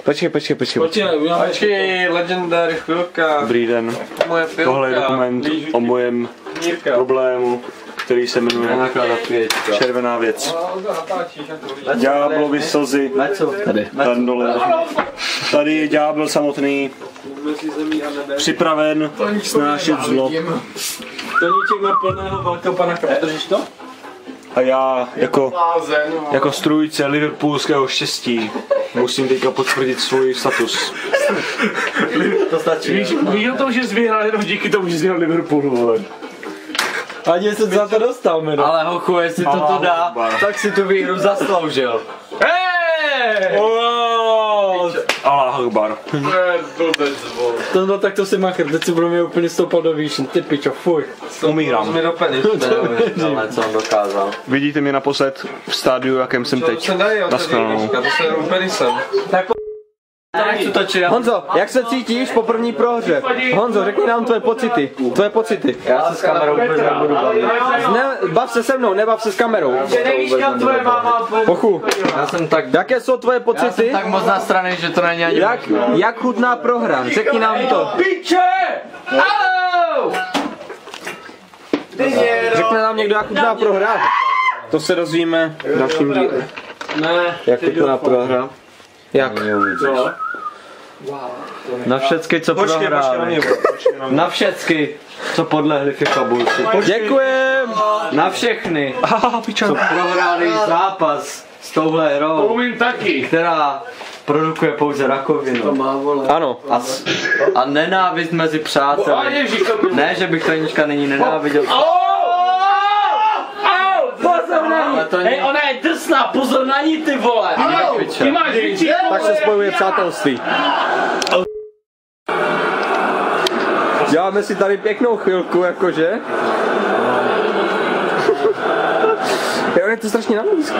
Počkej, legendary chvilka. Dobrý den. Tohle je dokument o mojem problému, který se jmenuje Červená věc. Ďáblovi slzy. Tady dole. Tady je ďábel samotný. Připraven snášet zlo. To niček má plného velkého pana Krabka. Držíš to? A já jako strůjce liverpoolského štěstí musím teďka potvrdit svůj status. To stačí. Víš o tom, že jsi vyhrál jenom díky tomu, že jsi měl Liverpoolu, vole. Ani se za to dostal, jméno. Ale hochu, jestli to dá, tak si tu výhru zasloužil. Hej! Allah Akbar. No tak to si makr, teď si budou mě úplně stoupat do výšin, ty pičo, fuj. Umírám. Mi do penis, ale co on dokázal. Vidíte mě naposled v stádiu, jakém jsem teď. Naschledanou. Honzo, jak se cítíš po první prohře? Honzo, řekni nám tvoje pocity. Já se s kamerou vůbec nebudu bavit. Bav se se mnou, nebav se s kamerou. Nevíš, kam tvoje máma Pochu, jaké jsou tvoje pocity? Já jsem tak moc na straně, že to není ani Jak chutná prohra? Řekni nám to. Piče! Au! Řekne nám někdo, jak chutná prohra? To se dozvíme v dalším díle. Ne. Jak chutná prohra? Jak? Na všecky, co prohráli. Na všecky, co podlehli FIFA Bullsu. Děkujem! Na všechny, co prohráli zápas s touhle hrou, která produkuje pouze rakovinu. Ano. A nenávist mezi přáteli. Ne, že bych Tonička nyní nenáviděl. Pozor na ní! Hej, ona je drsná, pozor na ní, ty vole! Ty máš větší. Tak se spojuje přátelství. Děláme si tady pěknou chvilku, jakože. Jo, je to strašně na blízko.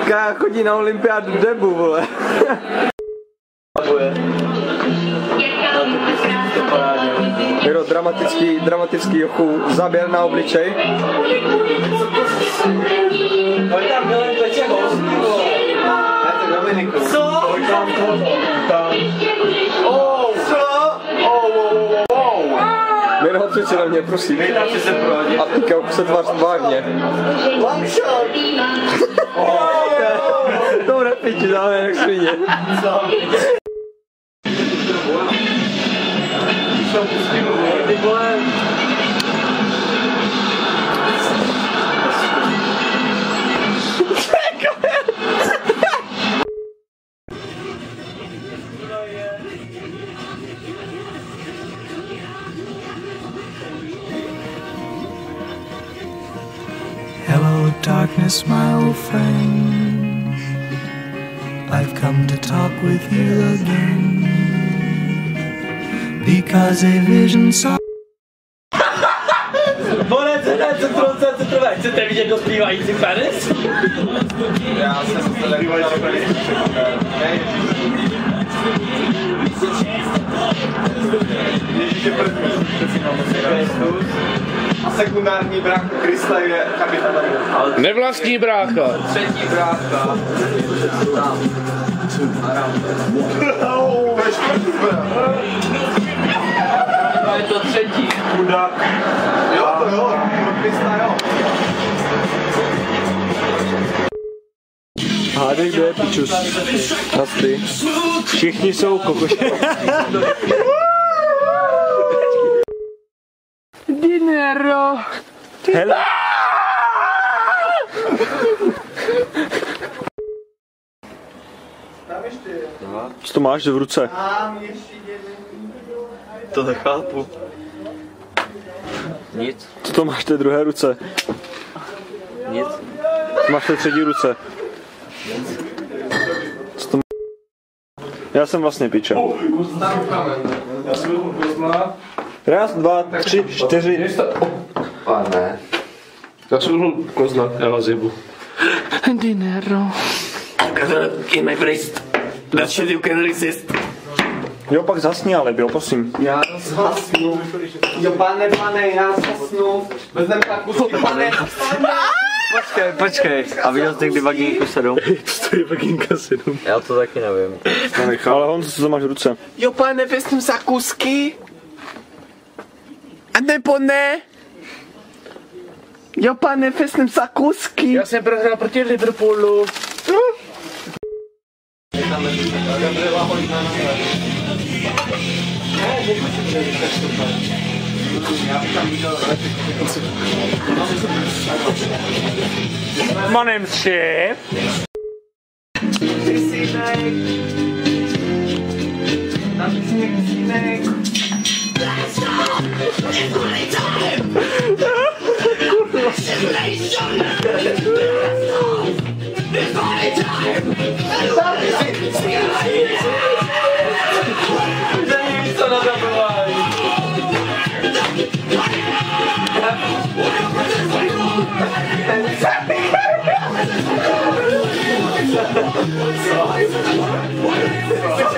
Ká chodí na olympiádu debu, vole. Jero, dramatický jochu, záběr na obličej. Co? Jero, odsuď na mě, prosím. A teďka se tvář vážně. To repiči, dáme jak svině. Hello, darkness, my old friend. I've come to talk with you again. Because a vision saw. Chcete vidět dospívající penis? Já jsem dospívající penis. Ježíš je první. A sekundární brácha Krista je kapitán. Nevlastní brácha. Třetí brácha. To je čtvrtý brácha. To je to třetí. Chudák. Jo, to jo. Krista, jo. Hádej, kdo je pičus. Nasty. Všichni jsou kokoši. Dinero. Hele. Co to máš v ruce? To nechápu. Nic. Co to máš v té druhé ruce? Nic. Co máš v té třetí ruce? Co to Já jsem vlastně piča. Já jsem vezmu kozla. Raz, dva, tři, čtyři. Pane. Zasunu kozla, já vás jebu. Dinero. In my wrist. That shit you can resist. Jo, pak zasni, ale jo, prosím. Já zhasnu. Jo, pane, já zhasnu. Vezmeme tak kusky, pane. Počkej. A viděl jsi kdy vagínku 7? To stojí vagínka 7. Já to taky nevím. Ale Honzo, co to máš v ruce? Jo, pane, vezmem za kusky. A nebo ne? Jo, pane, vezmem za kusky. Já jsem prohrál proti Liverpoolu. My name's Chef.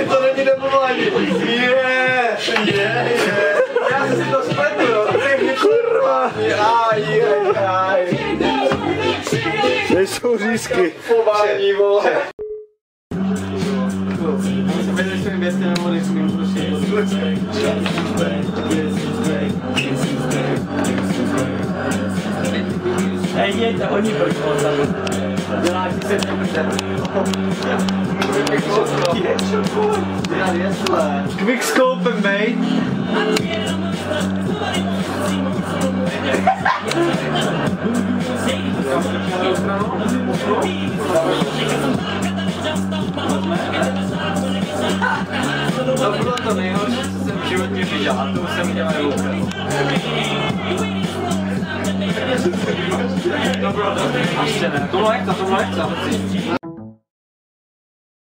To není dobování. Já si to spletu, jo. Kurva. Nejsou řízky. Pování, vole. Nejdějte, oni brklo tam. Děláš si se Quick scope, mate. To bylo to nejhorší, co jsem v životě viděl, a to jsem dělal rukou. To bylo to. Ještě ne. To lehce.